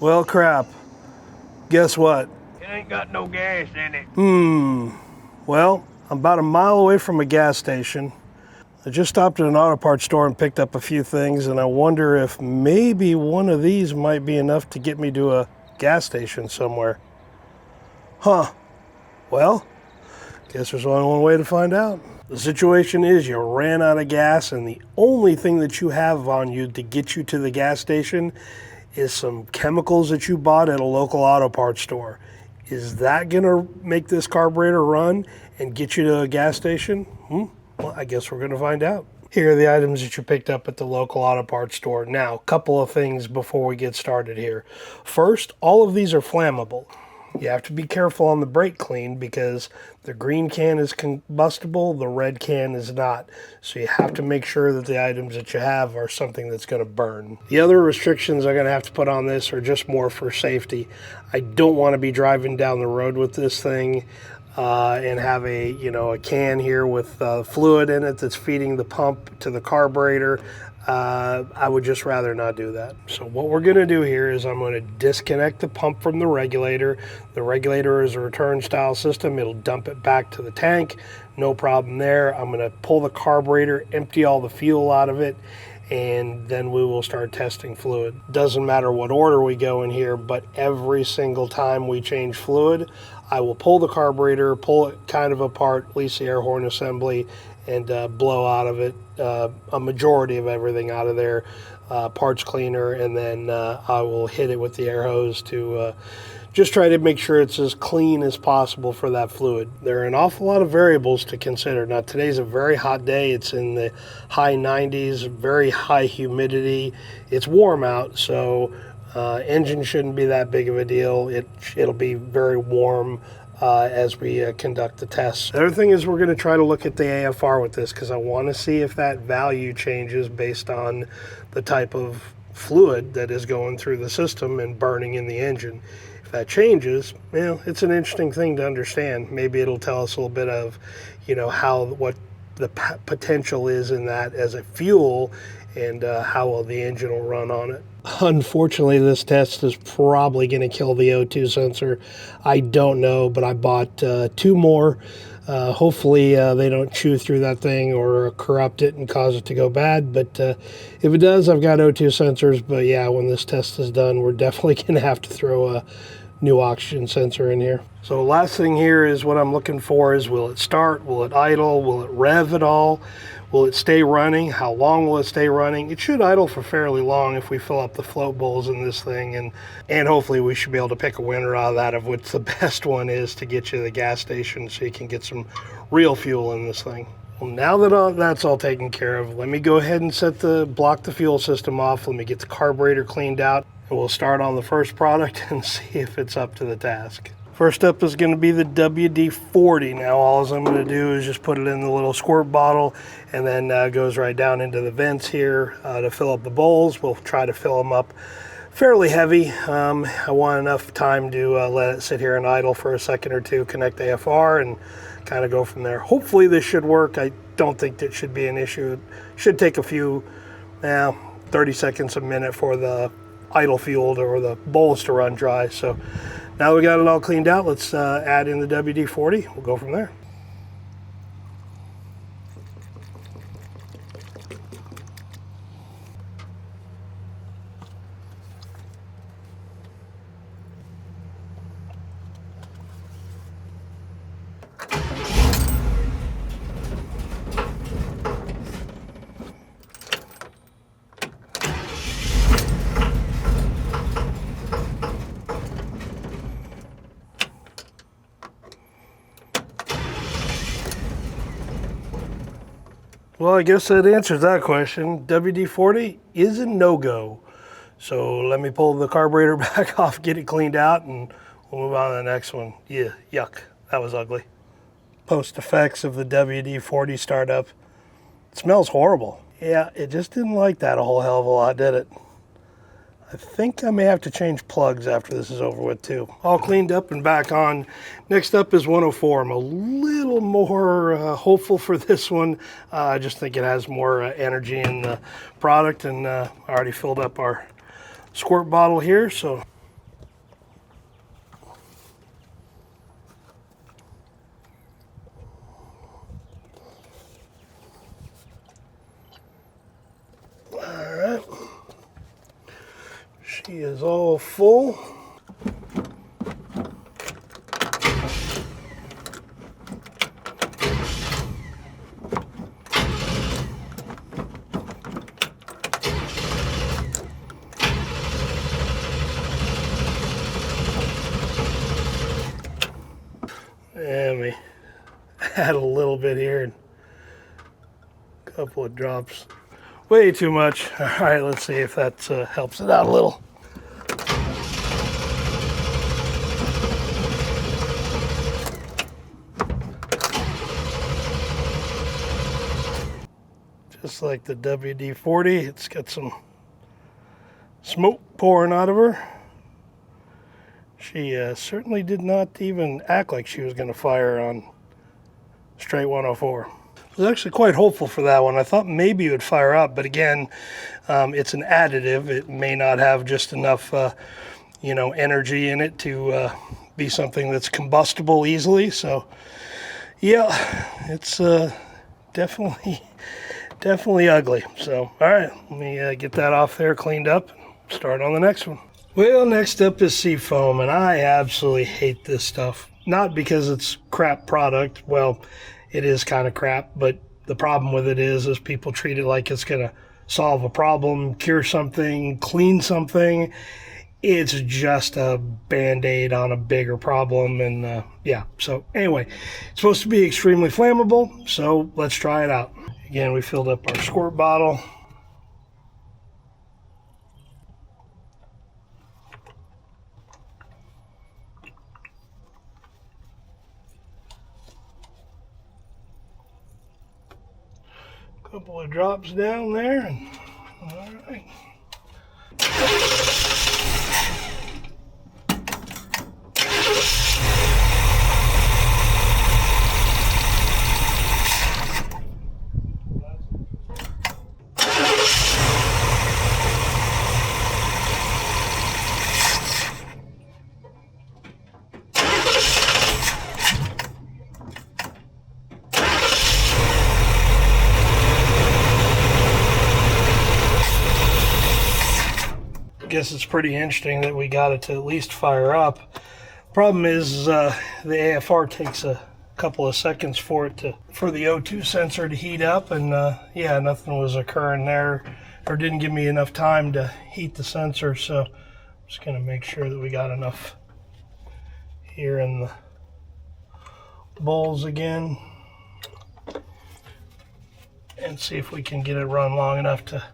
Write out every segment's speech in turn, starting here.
Well, crap. Guess what? It ain't got no gas in it. Well, I'm about a mile away from a gas station. I just stopped at an auto parts store and picked up a few things, and I wonder if maybe one of these might be enough to get me to a gas station somewhere. Huh. Well, guess there's only one way to find out. The situation is you ran out of gas, and the only thing that you have on you to get you to the gas station is some chemicals that you bought at a local auto parts store. Is that gonna make this carburetor run and get you to a gas station? Well, I guess we're gonna find out. Here are the items that you picked up at the local auto parts store. Now, a couple of things before we get started here. First, all of these are flammable. You have to be careful on the brake clean because the green can is combustible, the red can is not. So you have to make sure that the items that you have are something that's going to burn. The other restrictions I'm going to have to put on this are just more for safety. I don't want to be driving down the road with this thing and have a can here with fluid in it that's feeding the pump to the carburetor. I would just rather not do that. So what we're going to do here is I'm going to disconnect the pump from the regulator. The regulator is a return style system. It'll dump it back to the tank. No problem there. I'm going to pull the carburetor, empty all the fuel out of it, and then we will start testing fluid. Doesn't matter what order we go in here, but every single time we change fluid, I will pull the carburetor, pull it kind of apart, release the air horn assembly, and blow out of it a majority of everything out of there, parts cleaner, and then I will hit it with the air hose to just try to make sure it's as clean as possible for that fluid. There are an awful lot of variables to consider. Now, today's a very hot day. It's in the high 90s, very high humidity. It's warm out, so engine shouldn't be that big of a deal. It'll be very warm as we conduct the tests. The other thing is we're going to try to look at the AFR with this because I want to see if that value changes based on the type of fluid that is going through the system and burning in the engine. If that changes, it's an interesting thing to understand. Maybe it'll tell us a little bit of, what the potential is in that as a fuel and how well the engine will run on it. Unfortunately, this test is probably going to kill the O2 sensor. I don't know, but I bought two more. Hopefully they don't chew through that thing or corrupt it and cause it to go bad. But if it does, I've got O2 sensors. But yeah, when this test is done, we're definitely going to have to throw a new oxygen sensor in here. So last thing here is what I'm looking for is, will it start? Will it idle? Will it rev at all? Will it stay running? How long will it stay running? It should idle for fairly long if we fill up the float bowls in this thing, and hopefully we should be able to pick a winner out of that, of which the best one is to get you to the gas station so you can get some real fuel in this thing. Well, now that that's all taken care of, let me go ahead and block the fuel system off. Let me get the carburetor cleaned out, and we'll start on the first product and see if it's up to the task. First up is going to be the WD-40. Now all I'm going to do is just put it in the little squirt bottle, and then goes right down into the vents here to fill up the bowls. We'll try to fill them up fairly heavy. I want enough time to let it sit here and idle for a second or two, connect the AFR, and kind of go from there. Hopefully this should work. I don't think that should be an issue. It should take a few, 30 seconds, a minute for the idle fuel or the bowls to run dry. So now we got it all cleaned out, let's add in the WD-40. We'll go from there. Well, I guess that answers that question. WD-40 is a no-go. So let me pull the carburetor back off, get it cleaned out, and we'll move on to the next one. Yeah, yuck, that was ugly. Post effects of the WD-40 startup. It smells horrible. Yeah, it just didn't like that a whole hell of a lot, did it? I think I may have to change plugs after this is over with too. All cleaned up and back on. Next up is 104. I'm a little more hopeful for this one. I just think it has more energy in the product, and I already filled up our squirt bottle here, so She is all full. And we add a little bit here, and a couple of drops. Way too much. All right, let's see if that helps it out a little. Just like the WD-40, it's got some smoke pouring out of her. She certainly did not even act like she was going to fire on straight 104. I was actually quite hopeful for that one. I thought maybe it would fire up, but again, it's an additive. It may not have just enough, energy in it to be something that's combustible easily. So, yeah, it's definitely ugly. So, all right, let me get that off there, cleaned up, and start on the next one. Well, next up is Seafoam, and I absolutely hate this stuff. Not because it's crap product. Well, it is kind of crap, but the problem with it is people treat it like it's going to solve a problem, cure something, clean something. It's just a Band-Aid on a bigger problem, and yeah. So anyway, it's supposed to be extremely flammable, so let's try it out. Again, we filled up our squirt bottle. Couple of drops down there, and all right. I guess it's pretty interesting that we got it to at least fire up. Problem is the AFR takes a couple of seconds for the O2 sensor to heat up, and yeah, nothing was occurring there, or didn't give me enough time to heat the sensor. So I'm just going to make sure that we got enough here in the bowls again, and see if we can get it run long enough to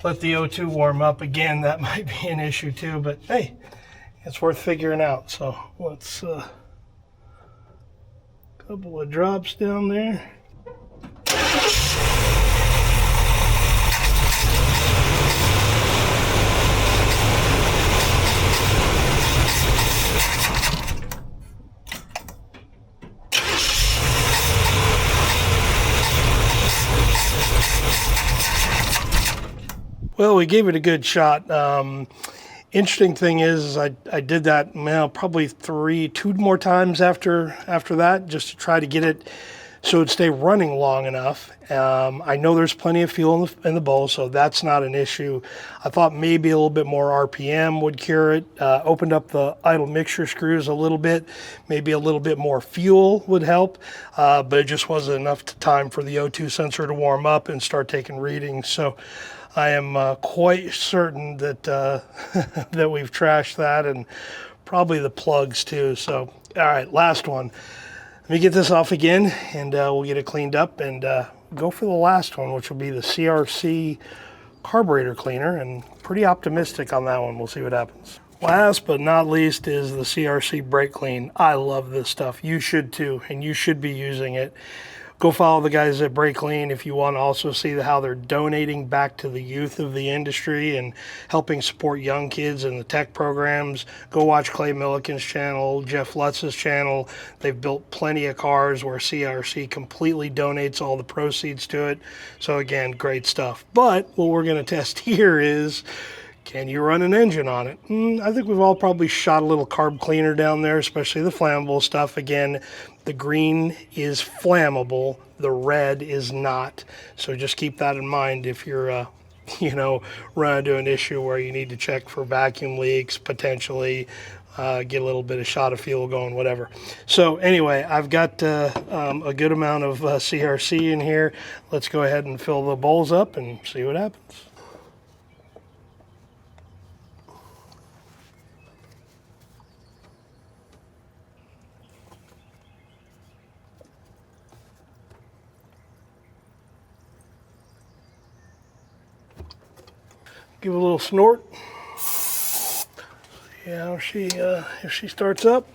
let the O2 warm up. Again, that might be an issue too, but hey, it's worth figuring out. So let's couple of drops down there. Well, we gave it a good shot. Interesting thing is I did that probably two more times after that, just to try to get it so it'd stay running long enough. I know there's plenty of fuel in the bowl, so that's not an issue. I thought maybe a little bit more RPM would cure it. Opened up the idle mixture screws a little bit. Maybe a little bit more fuel would help, but it just wasn't enough time for the O2 sensor to warm up and start taking readings. So I am quite certain that that we've trashed that, and probably the plugs too. So, all right, last one. Let me get this off again, and we'll get it cleaned up and go for the last one, which will be the CRC carburetor cleaner, and pretty optimistic on that one. We'll see what happens. Last but not least is the CRC Brake Clean. I love this stuff. You should too, and you should be using it. Go follow the guys at Brakleen if you want to also see how they're donating back to the youth of the industry and helping support young kids in the tech programs. Go watch Clay Milliken's channel, Jeff Lutz's channel. They've built plenty of cars where CRC completely donates all the proceeds to it. So again, great stuff. But what we're going to test here is, can you run an engine on it? I think we've all probably shot a little carb cleaner down there, especially the flammable stuff. Again, the green is flammable, the red is not. So just keep that in mind if you're you know, run into an issue where you need to check for vacuum leaks, potentially get a little bit of shot of fuel going, whatever. So anyway, I've got a good amount of CRC in here. Let's go ahead and fill the bowls up and see what happens. Give it a little snort. See how if she starts up.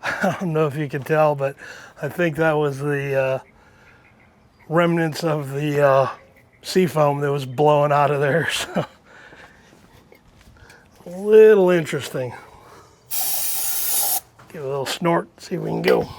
I don't know if you can tell, but I think that was the remnants of the sea foam that was blowing out of there. So a little interesting. Give it a little snort, see if we can go.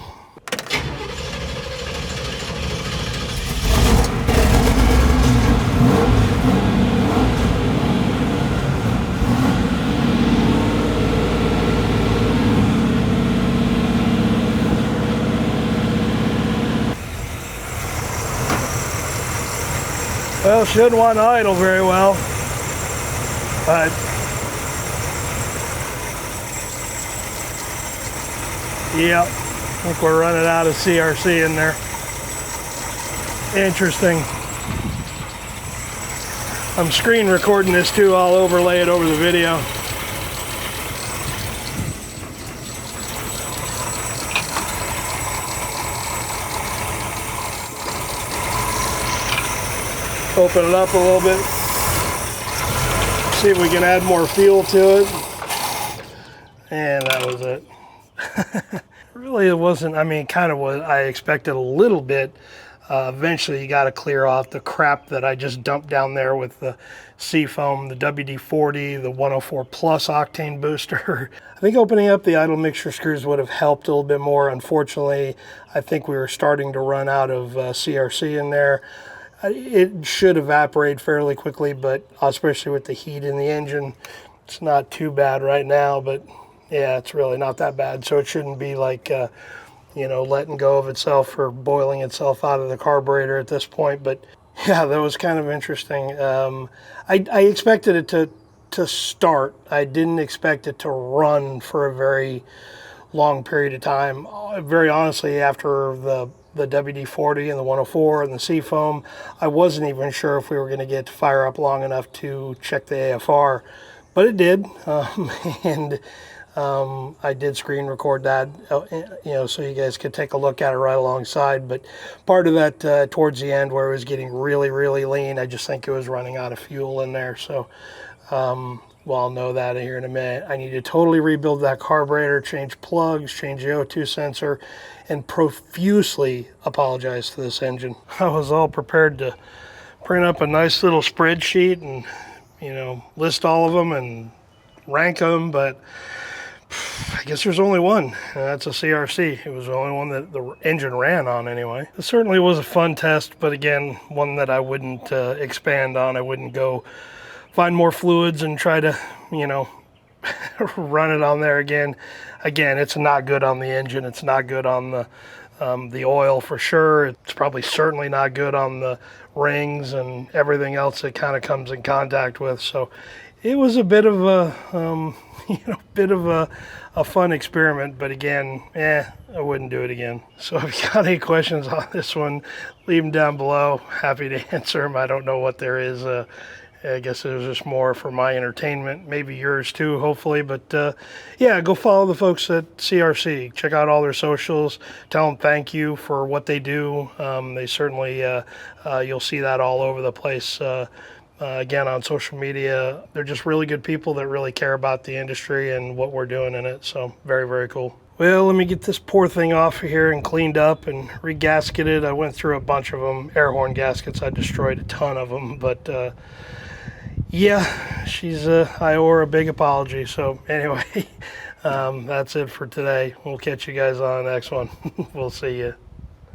Well, shouldn't want to idle very well, but yeah, I think we're running out of CRC in there. Interesting. I'm screen recording this too. I'll overlay it over the video. Open it up a little bit. See if we can add more fuel to it. And that was it. Really, it wasn't, I mean, kind of what I expected a little bit. Eventually, you got to clear off the crap that I just dumped down there with the Seafoam, the WD-40, the 104 Plus Octane Booster. I think opening up the idle mixture screws would have helped a little bit more. Unfortunately, I think we were starting to run out of CRC in there. It should evaporate fairly quickly, but especially with the heat in the engine, it's not too bad right now, but yeah, it's really not that bad. So it shouldn't be like, you know, letting go of itself or boiling itself out of the carburetor at this point. But yeah, that was kind of interesting. I expected it to start. I didn't expect it to run for a very long period of time. Very honestly, after the WD-40 and the 104 and the Seafoam, I wasn't even sure if we were going to get to fire up long enough to check the AFR, but it did. And I did screen record that, you know, so you guys could take a look at it right alongside. But part of that towards the end where it was getting really, really lean, I just think it was running out of fuel in there. So, well, I'll know that here in a minute. I need to totally rebuild that carburetor, change plugs, change the O2 sensor, and profusely apologize to this engine. I was all prepared to print up a nice little spreadsheet and, you know, list all of them and rank them, but I guess there's only one, and that's a CRC. It was the only one that the engine ran on anyway. It certainly was a fun test, but again, one that I wouldn't expand on. I wouldn't go find more fluids and try to, you know, run it on there again. Again, it's not good on the engine. It's not good on the oil for sure. It's probably certainly not good on the rings and everything else it kind of comes in contact with. So it was a bit of a, you know, bit of a fun experiment, but again, I wouldn't do it again. So if you got any questions on this one, leave them down below. Happy to answer them. I don't know what there is. I guess it was just more for my entertainment, maybe yours too, hopefully. But yeah, go follow the folks at CRC. Check out all their socials. Tell them thank you for what they do. They certainly, you'll see that all over the place. Again, on social media, they're just really good people that really care about the industry and what we're doing in it. So very, very cool. Well, let me get this poor thing off of here and cleaned up and re-gasketed. I went through a bunch of them. Air horn gaskets, I destroyed a ton of them. But yeah, I owe her a big apology. So anyway, that's it for today. We'll catch you guys on the next one. We'll see you.